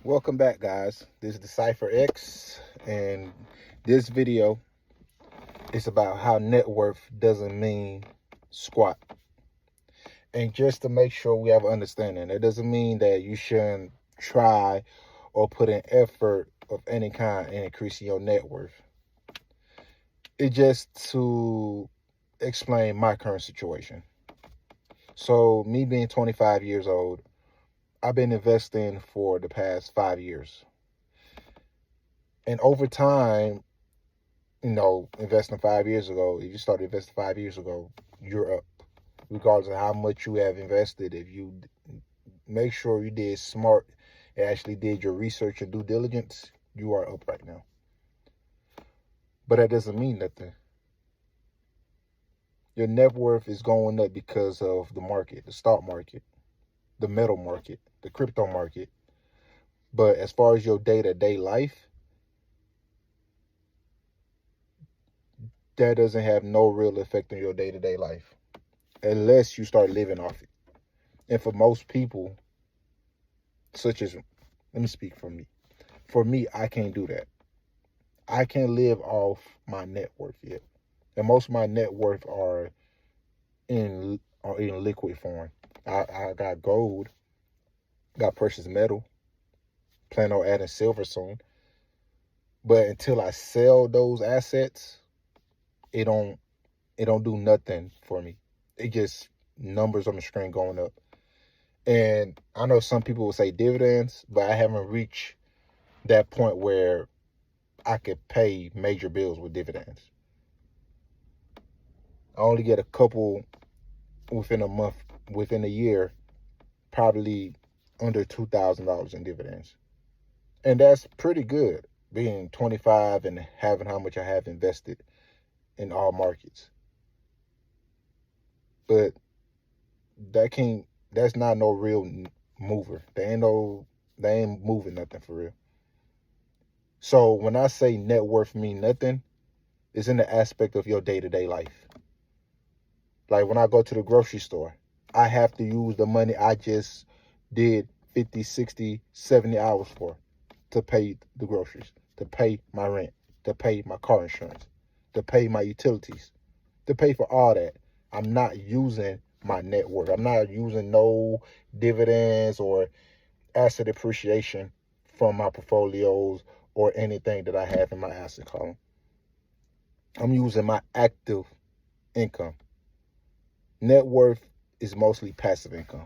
Welcome back, guys. This is the Cypher X, and this video is about how net worth doesn't mean squat. And just to make sure we have an understanding, it doesn't mean that you shouldn't try or put in effort of any kind in increasing your net worth. It's just to explain my current situation. So, me being 25 years old, I've been investing for the past 5 years. And over time, investing 5 years ago, if you started investing 5 years ago, you're up. Regardless of how much you have invested, if you make sure you did smart and actually did your research and due diligence, you are up right now. But that doesn't mean nothing. Your net worth is going up because of the market, the stock market, the metal market, the crypto market. But as far as your day-to-day life, that doesn't have no real effect on your day-to-day life unless you start living off it. And for most people, such as, let me speak for me. For me, I can't do that. I can't live off my net worth yet. And most of my net worth are in liquid form. I got gold, got precious metal, plan on adding silver soon. But until I sell those assets, it don't do nothing for me. It just numbers on the screen going up. And I know some people will say dividends, but I haven't reached that point where I could pay major bills with dividends. I only get a couple within a month, within a year, probably under $2,000 in dividends. And that's pretty good, being 25 and having how much I have invested in all markets. But that's not no real mover. They ain't moving nothing for real. So when I say net worth mean nothing, it's in the aspect of your day-to-day life. Like when I go to the grocery store, I have to use the money I just did 50, 60, 70 hours for to pay the groceries, to pay my rent, to pay my car insurance, to pay my utilities, to pay for all that. I'm not using my net worth. I'm not using no dividends or asset appreciation from my portfolios or anything that I have in my asset column. I'm using my active income. Net worth is mostly passive income.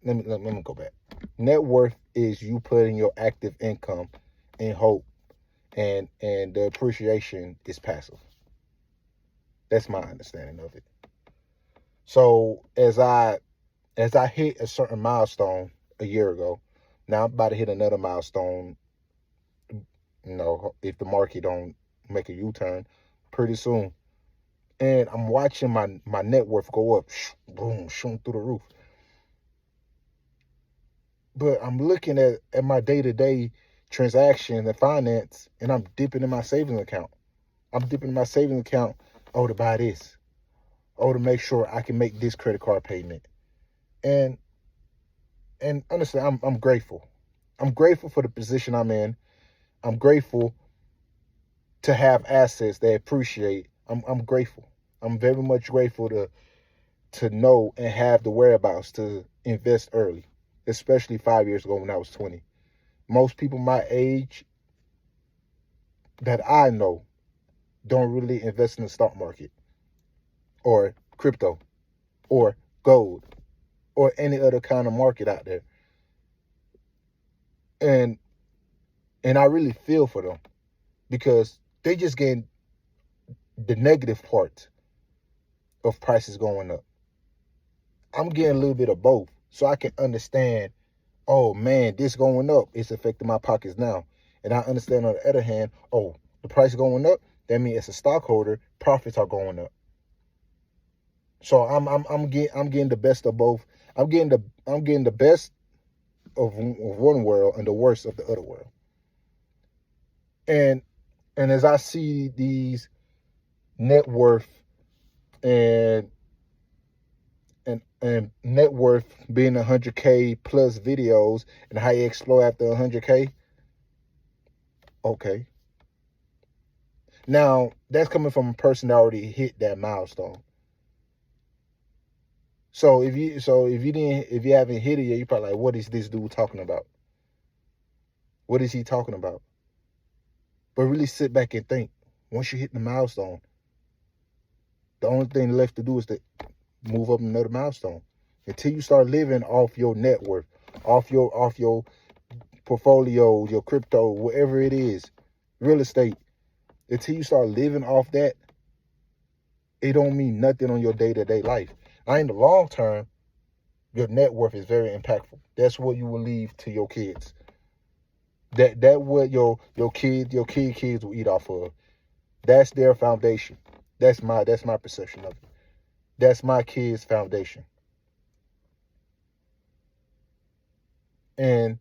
Let me go back. Net worth is you putting your active income in hope, and the appreciation is passive. That's my understanding of it. So as I hit a certain milestone a year ago, now I'm about to hit another milestone. If the market don't make a U-turn pretty soon, and I'm watching my net worth go up, boom, shooting through the roof. But I'm looking at my day-to-day transactions and finance, and I'm dipping in my savings account. To buy this. To make sure I can make this credit card payment. And honestly, I'm grateful. I'm grateful for the position I'm in. I'm grateful to have assets that appreciate. I'm grateful. I'm very much grateful to know and have the whereabouts to invest early, especially 5 years ago when I was 20. Most people my age that I know don't really invest in the stock market or crypto or gold or any other kind of market out there. And I really feel for them because they just getting the negative part of prices going up. I'm getting a little bit of both so I can understand, oh man, this going up, it's affecting my pockets now. And I understand on the other hand, oh, the price going up, that means as a stockholder, profits are going up. So I'm getting the best of both. I'm getting the best of one world and the worst of the other world. And as I see these net worth and And net worth being 100K plus videos and how you explore after 100K. Okay. Now, that's coming from a person that already hit that milestone. So if you haven't hit it yet, you're probably like, what is this dude talking about? What is he talking about? But really sit back and think. Once you hit the milestone, the only thing left to do is to move up another milestone. Until you start living off your net worth, off your portfolio, your crypto, whatever it is, real estate. Until you start living off that, it don't mean nothing on your day-to-day life. Now, in the long term, your net worth is very impactful. That's what you will leave to your kids. That what your kids will eat off of. That's their foundation. That's my perception of it. That's my kids' foundation. And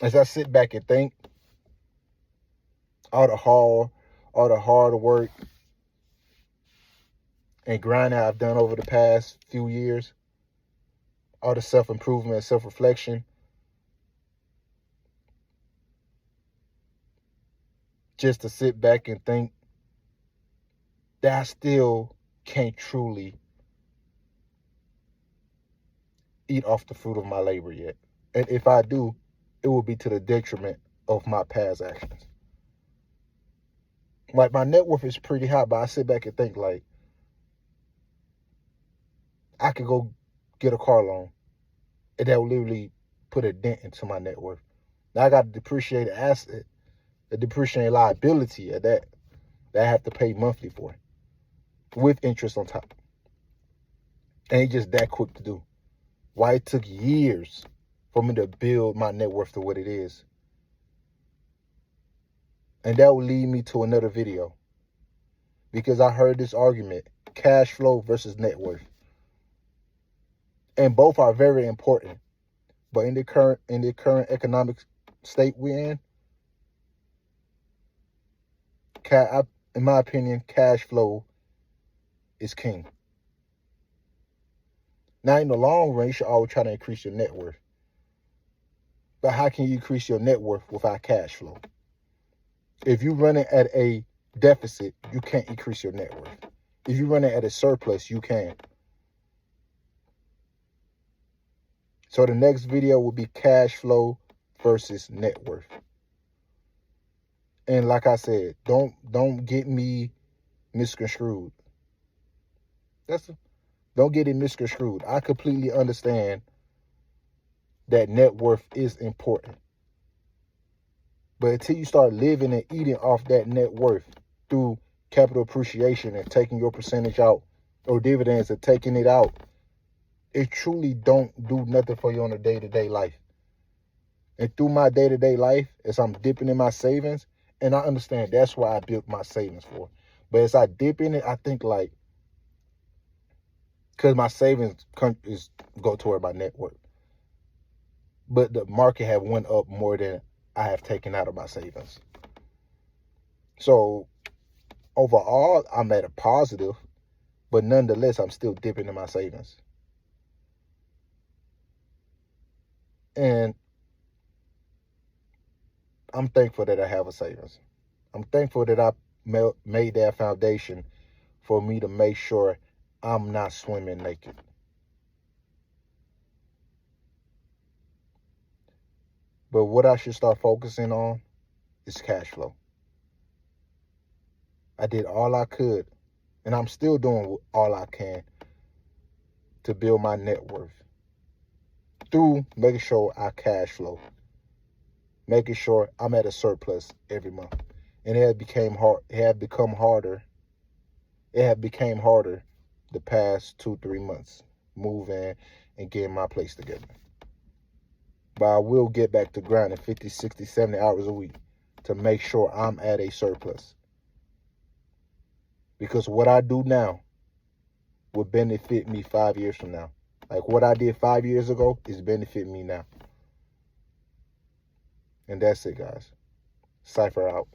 as I sit back and think, all the hard work and grind that I've done over the past few years, all the self-improvement and self-reflection, just to sit back and think that I still can't truly eat off the fruit of my labor yet. And if I do, it will be to the detriment of my past actions. Like, my net worth is pretty high, but I sit back and think, like, I could go get a car loan, and that will literally put a dent into my net worth. Now I got a depreciated asset, a depreciating liability at that I have to pay monthly for, with interest on top. And it's just that quick to do. Why it took years for me to build my net worth to what it is. And that will lead me to another video, because I heard this argument, cash flow versus net worth. And both are very important. But in the current economic state we're in, in my opinion, cash flow is king. Now, in the long run, you should always try to increase your net worth. But how can you increase your net worth without cash flow? If you're running at a deficit, you can't increase your net worth. If you're running at a surplus, you can. So the next video will be cash flow versus net worth. And like I said, don't get me misconstrued. Don't get it misconstrued. I completely understand that net worth is important. But until you start living and eating off that net worth through capital appreciation and taking your percentage out, or dividends and taking it out, it truly don't do nothing for you on a day-to-day life. And through my day-to-day life, as I'm dipping in my savings, and I understand that's why I built my savings for. But as I dip in it, I think, like, because my savings go toward my net worth. But the market have went up more than I have taken out of my savings. So overall, I'm at a positive, but nonetheless, I'm still dipping in my savings. And I'm thankful that I have a savings. I'm thankful that I made that foundation for me to make sure I'm not swimming naked. But what I should start focusing on is cash flow. I did all I could, and I'm still doing all I can to build my net worth through making sure I cash flow, making sure I'm at a surplus every month. And it had become harder. It had become harder the past 2-3 months, moving and getting my place together. But I will get back to grinding 50, 60, 70 hours a week to make sure I'm at a surplus. Because what I do now will benefit me 5 years from now. Like, what I did 5 years ago is benefiting me now. And that's it, guys. Cypher out.